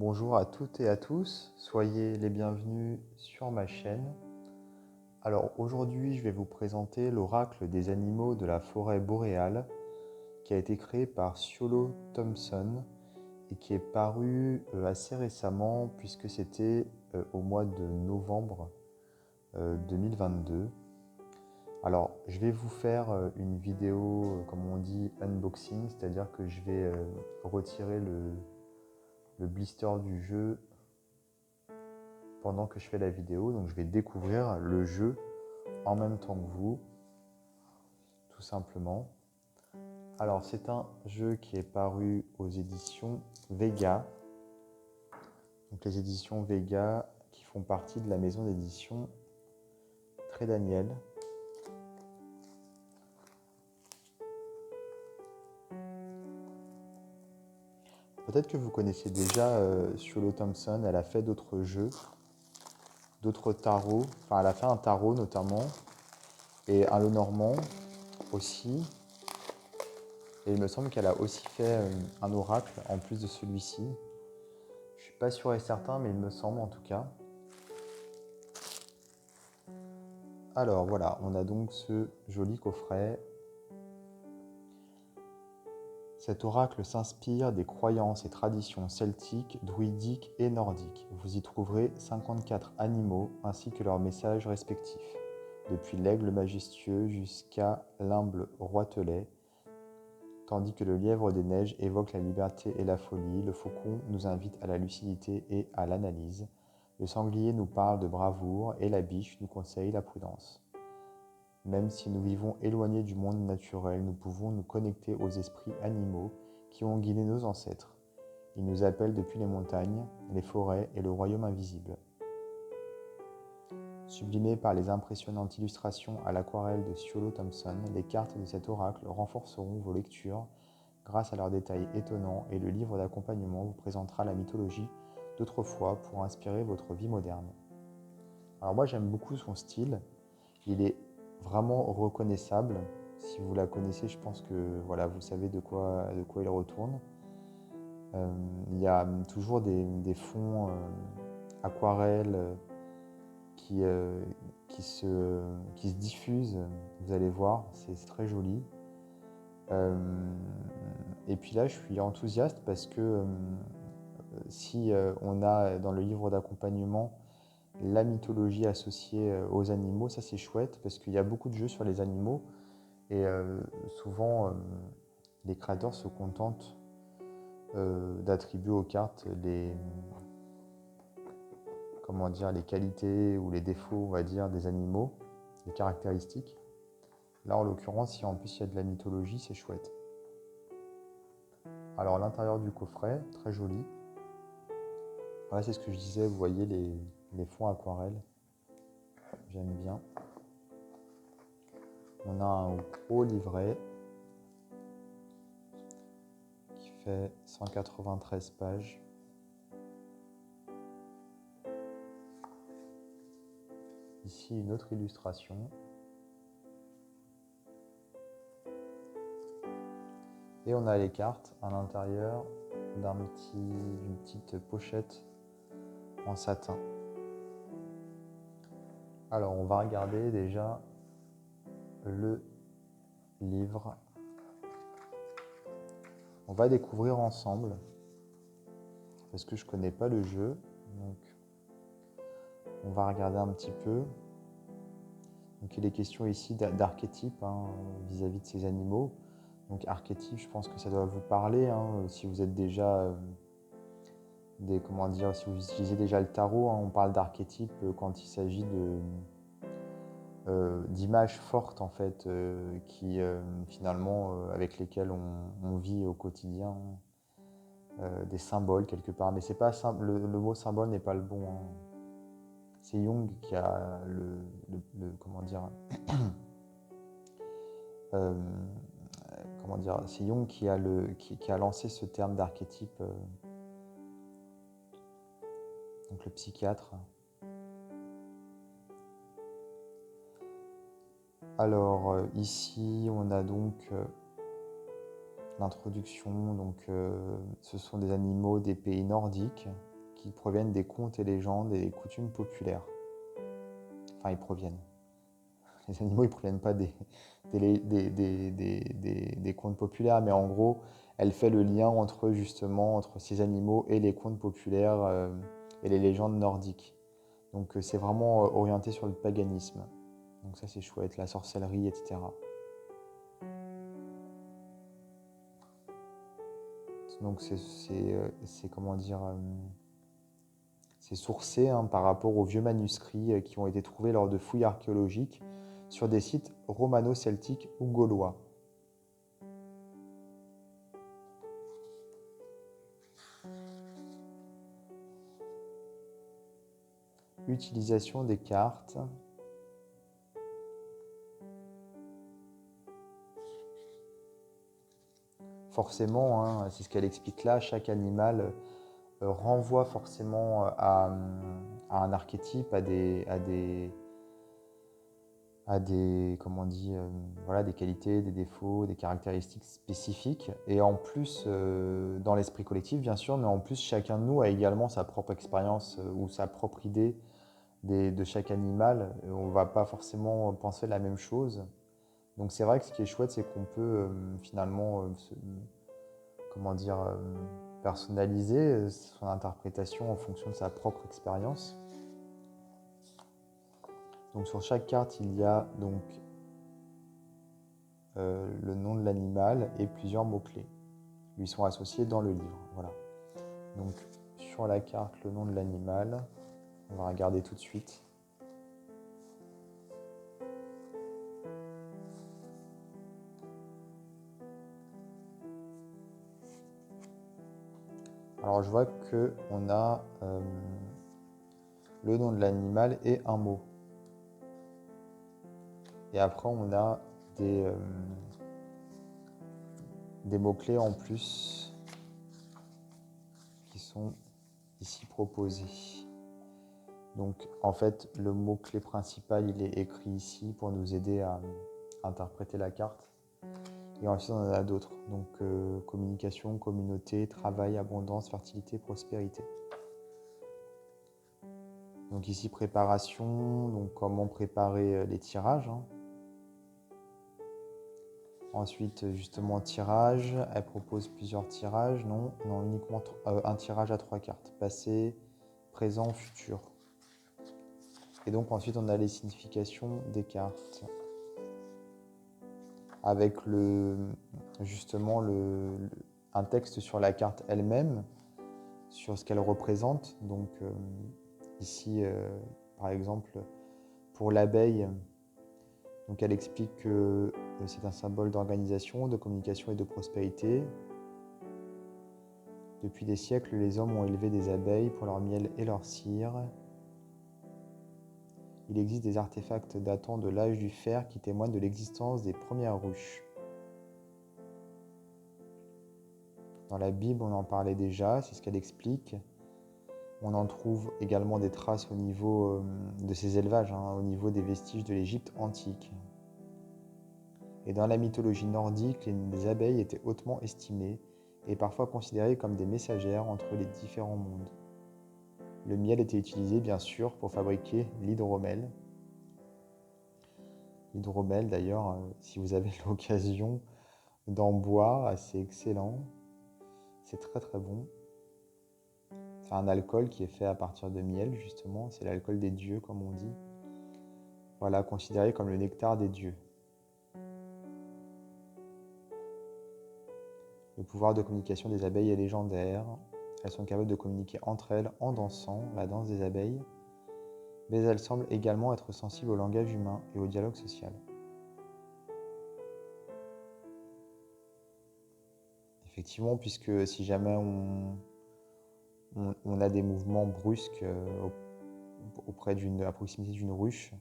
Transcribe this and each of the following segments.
Bonjour à toutes et à tous, soyez les bienvenus sur ma chaîne. Alors aujourd'hui je vais vous présenter l'oracle des animaux de la forêt boréale qui a été créé par Siolo Thompson et qui est paru assez récemment puisque c'était au mois de novembre 2022. Alors je vais vous faire une vidéo comme on dit unboxing, c'est-à-dire que je vais retirer le blister du jeu pendant que je fais la vidéo. Donc je vais découvrir le jeu en même temps que vous, tout simplement. Alors c'est un jeu qui est paru aux éditions Vega. Donc les éditions Vega qui font partie de la maison d'édition Très Daniel. Peut-être que vous connaissez déjà Siolo Thompson, elle a fait d'autres jeux, d'autres tarots, enfin elle a fait un tarot notamment, et un Lenormand aussi. Et il me semble qu'elle a aussi fait un oracle en plus de celui-ci. Je suis pas sûr et certain, mais il me semble en tout cas. Alors voilà, on a donc ce joli coffret. Cet oracle s'inspire des croyances et traditions celtiques, druidiques et nordiques. Vous y trouverez 54 animaux ainsi que leurs messages respectifs, depuis l'aigle majestueux jusqu'à l'humble roitelet, tandis que le lièvre des neiges évoque la liberté et la folie, le faucon nous invite à la lucidité et à l'analyse, le sanglier nous parle de bravoure et la biche nous conseille la prudence. Même si nous vivons éloignés du monde naturel, nous pouvons nous connecter aux esprits animaux qui ont guidé nos ancêtres. Ils nous appellent depuis les montagnes, les forêts et le royaume invisible. Sublimées par les impressionnantes illustrations à l'aquarelle de Siolo Thompson, les cartes de cet oracle renforceront vos lectures grâce à leurs détails étonnants, et le livre d'accompagnement vous présentera la mythologie d'autrefois pour inspirer votre vie moderne. Alors moi j'aime beaucoup son style, il est vraiment reconnaissable. Si vous la connaissez, je pense que voilà, vous savez de quoi il retourne. Il y a toujours des fonds aquarelles qui, qui se diffusent, vous allez voir, c'est très joli. Et puis là, je suis enthousiaste parce que si on a dans le livre d'accompagnement la mythologie associée aux animaux, ça c'est chouette parce qu'il y a beaucoup de jeux sur les animaux et souvent les créateurs se contentent d'attribuer aux cartes comment dire, les qualités ou les défauts, on va dire, des animaux, les caractéristiques. Là, en l'occurrence, si en plus il y a de la mythologie, c'est chouette. Alors, l'intérieur du coffret, très joli. Voilà, c'est ce que je disais, vous voyez les fonds aquarelles. J'aime bien. On a un gros livret qui fait 193 pages. Ici, une autre illustration. Et on a les cartes à l'intérieur d'une petite pochette en satin. Alors, on va regarder déjà le livre. On va découvrir ensemble parce que je connais pas le jeu, donc on va regarder un petit peu. Donc il est question ici d'archétypes vis-à-vis de ces animaux. Donc archétype, je pense que ça doit vous parler si vous êtes déjà comment dire, si vous utilisez déjà le tarot, on parle d'archétype quand il s'agit d'images fortes en fait qui finalement avec lesquelles on vit au quotidien, des symboles quelque part, mais c'est pas le mot symbole n'est pas le bon. C'est Jung qui a comment dire comment dire, c'est Jung qui a lancé ce terme d'archétype, donc le psychiatre. Alors ici on a donc l'introduction, donc ce sont des animaux des pays nordiques qui proviennent des contes et légendes et des coutumes populaires. Enfin, ils proviennent. Les animaux, ils ne proviennent pas des contes populaires, mais en gros, elle fait le lien entre ces animaux et les contes populaires et les légendes nordiques. Donc c'est vraiment orienté sur le paganisme. Donc ça c'est chouette, la sorcellerie, etc. Donc c'est comment dire, c'est sourcé par rapport aux vieux manuscrits qui ont été trouvés lors de fouilles archéologiques sur des sites romano-celtiques ou gaulois. Utilisation des cartes. Forcément, c'est ce qu'elle explique là, chaque animal renvoie forcément à un archétype, comment on dit, voilà, des qualités, des défauts, des caractéristiques spécifiques. Et en plus, dans l'esprit collectif, bien sûr, mais en plus, chacun de nous a également sa propre expérience ou sa propre idée de chaque animal. On ne va pas forcément penser la même chose. Donc c'est vrai que ce qui est chouette, c'est qu'on peut finalement, comment dire, personnaliser son interprétation en fonction de sa propre expérience. Donc sur chaque carte, il y a donc le nom de l'animal et plusieurs mots-clés lui sont associés dans le livre. Voilà. Donc sur la carte, le nom de l'animal, on va regarder tout de suite. Alors je vois qu'on a le nom de l'animal et un mot. Et après on a des mots-clés en plus qui sont ici proposés. Donc en fait le mot-clé principal il est écrit ici pour nous aider à interpréter la carte. Et ensuite on en a d'autres. Donc communication, communauté, travail, abondance, fertilité, prospérité. Donc ici préparation, donc comment préparer les tirages. Ensuite, justement, tirage. Elle propose plusieurs tirages. Non, uniquement un tirage à 3 cartes. Passé, présent, futur. Et donc, ensuite, on a les significations des cartes. Avec justement un texte sur la carte elle-même, sur ce qu'elle représente. Donc, ici, par exemple, pour l'abeille, donc elle explique que c'est un symbole d'organisation, de communication et de prospérité. Depuis des siècles, les hommes ont élevé des abeilles pour leur miel et leur cire. Il existe des artefacts datant de l'âge du fer qui témoignent de l'existence des premières ruches. Dans la Bible, on en parlait déjà, c'est ce qu'elle explique. On en trouve également des traces au niveau de ces élevages, au niveau des vestiges de l'Égypte antique. Et dans la mythologie nordique, les abeilles étaient hautement estimées et parfois considérées comme des messagères entre les différents mondes. Le miel était utilisé bien sûr pour fabriquer l'hydromel. L'hydromel d'ailleurs, si vous avez l'occasion d'en boire, c'est excellent. C'est très très bon. C'est un alcool qui est fait à partir de miel justement, c'est l'alcool des dieux comme on dit. Voilà, considéré comme le nectar des dieux. Le pouvoir de communication des abeilles est légendaire. Elles sont capables de communiquer entre elles en dansant, la danse des abeilles, mais elles semblent également être sensibles au langage humain et au dialogue social. Effectivement, puisque si jamais on a des mouvements brusques à proximité d'une ruche,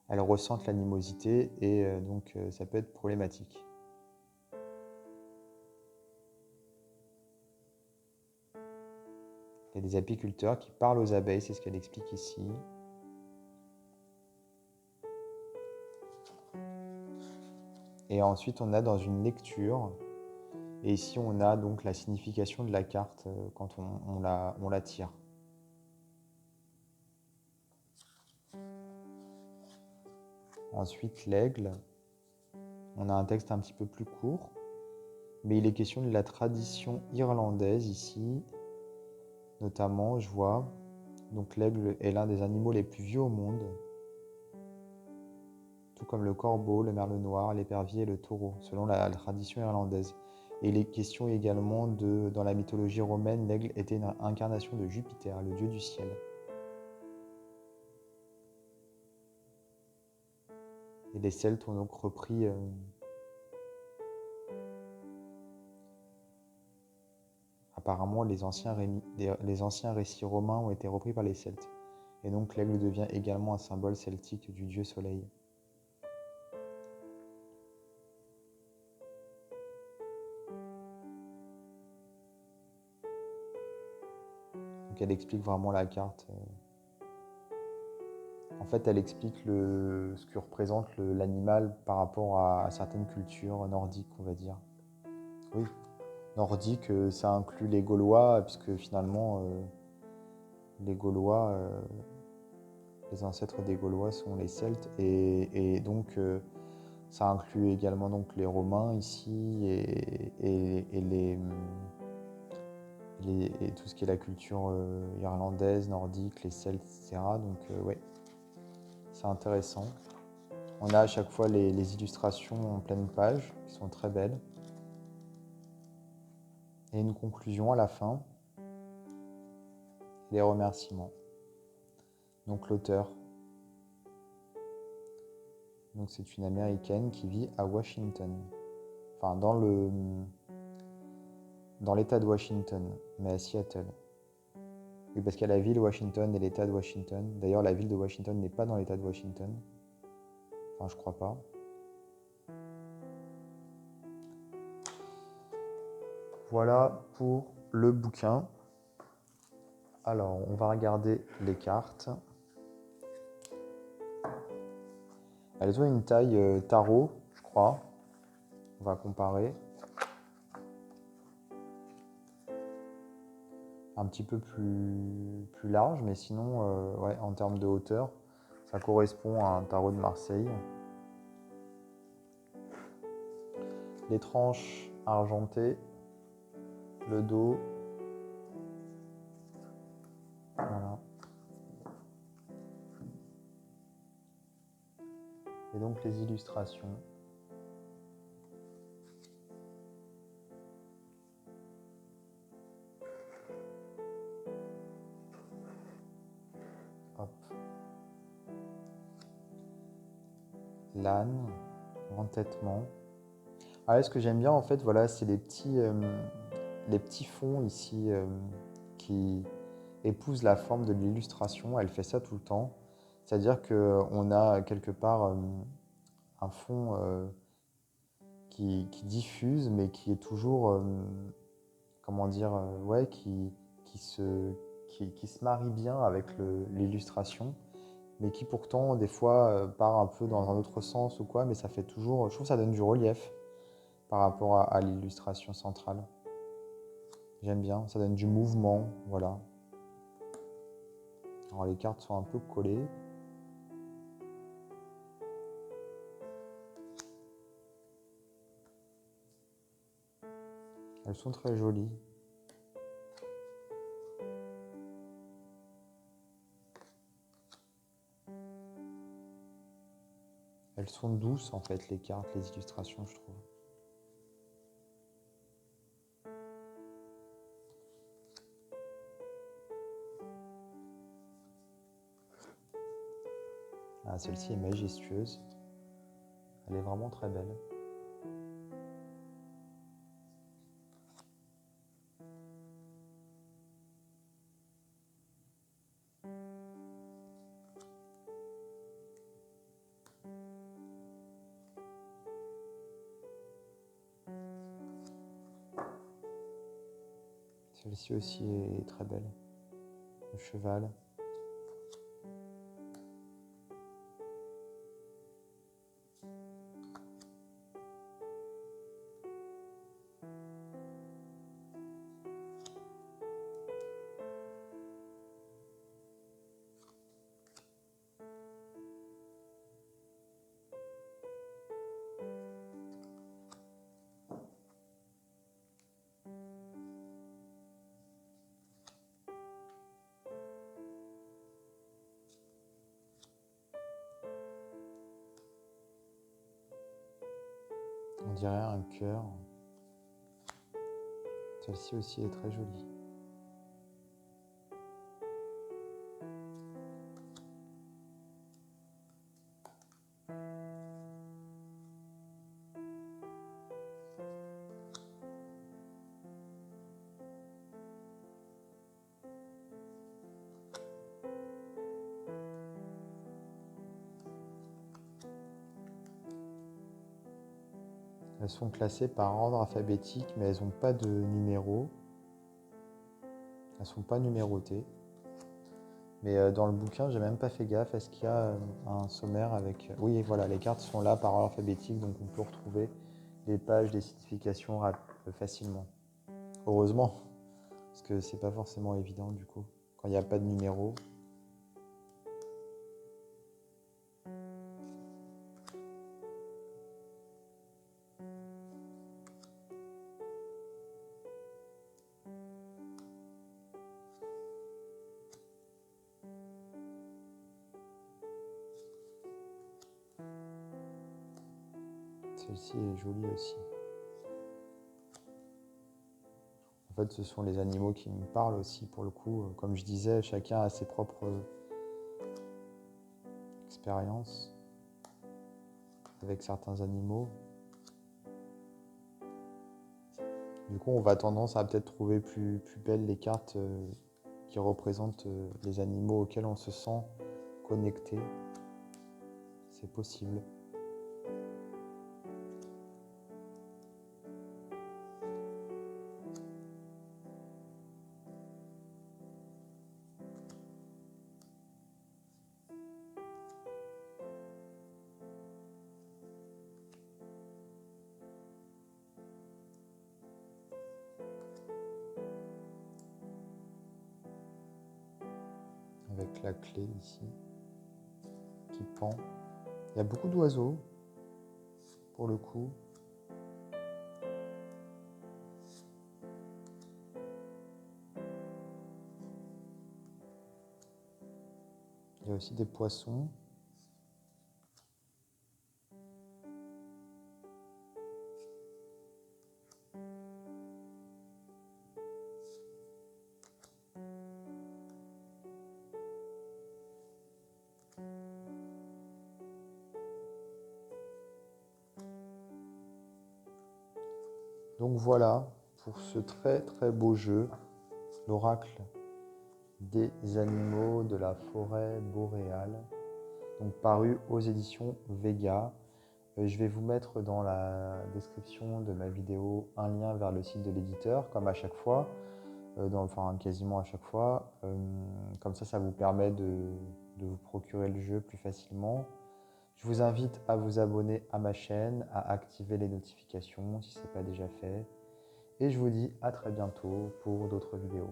elles ressentent l'animosité et donc ça peut être problématique. Il y a des apiculteurs qui parlent aux abeilles, c'est ce qu'elle explique ici. Et ensuite, on a dans une lecture, et ici on a donc la signification de la carte quand on la tire. Ensuite, l'aigle. On a un texte un petit peu plus court, mais il est question de la tradition irlandaise ici. Notamment, je vois, donc l'aigle est l'un des animaux les plus vieux au monde, tout comme le corbeau, le merle noir, l'épervier et le taureau, selon la tradition irlandaise. Et il est question également dans la mythologie romaine, l'aigle était une incarnation de Jupiter, le dieu du ciel. Et les Celtes ont donc repris apparemment les anciens récits romains ont été repris par les Celtes. Et donc l'aigle devient également un symbole celtique du dieu soleil. Donc elle explique vraiment la carte. En fait, elle explique ce que représente l'animal par rapport à certaines cultures nordiques, on va dire. Oui, nordique, ça inclut les Gaulois, puisque finalement, les Gaulois, les ancêtres des Gaulois sont les Celtes, et donc ça inclut également donc les Romains ici, et tout ce qui est la culture irlandaise, nordique, les Celtes, etc. Donc ouais, c'est intéressant. On a à chaque fois les illustrations en pleine page, qui sont très belles. Et une conclusion à la fin, les remerciements. Donc l'auteur, donc c'est une Américaine qui vit à Washington, enfin dans l'État de Washington, mais à Seattle. Oui, parce qu'il y a la ville Washington et l'État de Washington. D'ailleurs, la ville de Washington n'est pas dans l'État de Washington. Enfin, je crois pas. Voilà pour le bouquin. Alors, on va regarder les cartes. Elles ont une taille tarot, je crois. On va comparer. Un petit peu plus large, mais sinon, ouais, en termes de hauteur, ça correspond à un tarot de Marseille. Les tranches argentées, le dos. Voilà. Et donc les illustrations. Hop. L'âne, entêtement. Ah, ce que j'aime bien en fait, voilà, c'est les petits fonds ici qui épousent la forme de l'illustration. Elle fait ça tout le temps. C'est-à-dire qu'on a quelque part un fond qui diffuse, mais qui est toujours, comment dire, ouais, qui se marie bien avec l'illustration, mais qui pourtant, des fois, part un peu dans un autre sens ou quoi, mais ça fait toujours, je trouve que ça donne du relief par rapport à l'illustration centrale. J'aime bien, ça donne du mouvement, voilà. Alors les cartes sont un peu collées. Elles sont très jolies. Elles sont douces en fait, les cartes, les illustrations, je trouve. Ah, celle-ci est majestueuse. Elle est vraiment très belle. Celle-ci aussi est très belle. Le cheval. On dirait un cœur. Celle-ci aussi est très jolie. Elles sont classées par ordre alphabétique, mais elles n'ont pas de numéro. Elles ne sont pas numérotées. Mais dans le bouquin, j'ai même pas fait gaffe. Est-ce qu'il y a un sommaire avec... Oui, voilà, les cartes sont là par ordre alphabétique, donc on peut retrouver les pages des significations facilement. Heureusement, parce que c'est pas forcément évident du coup, quand il n'y a pas de numéro. Celle-ci est jolie aussi. En fait, ce sont les animaux qui me parlent aussi pour le coup. Comme je disais, chacun a ses propres expériences avec certains animaux. Du coup, on va tendance à peut-être trouver plus belles les cartes qui représentent les animaux auxquels on se sent connecté. C'est possible. Avec la clé ici qui pend. Il y a beaucoup d'oiseaux pour le coup. Il y a aussi des poissons. Donc voilà pour ce très très beau jeu, l'oracle des animaux de la forêt boréale, donc paru aux éditions Vega. Je vais vous mettre dans la description de ma vidéo un lien vers le site de l'éditeur, comme à chaque fois, enfin quasiment à chaque fois. Comme ça vous permet de vous procurer le jeu plus facilement. Je vous invite à vous abonner à ma chaîne, à activer les notifications si ce n'est pas déjà fait. Et je vous dis à très bientôt pour d'autres vidéos.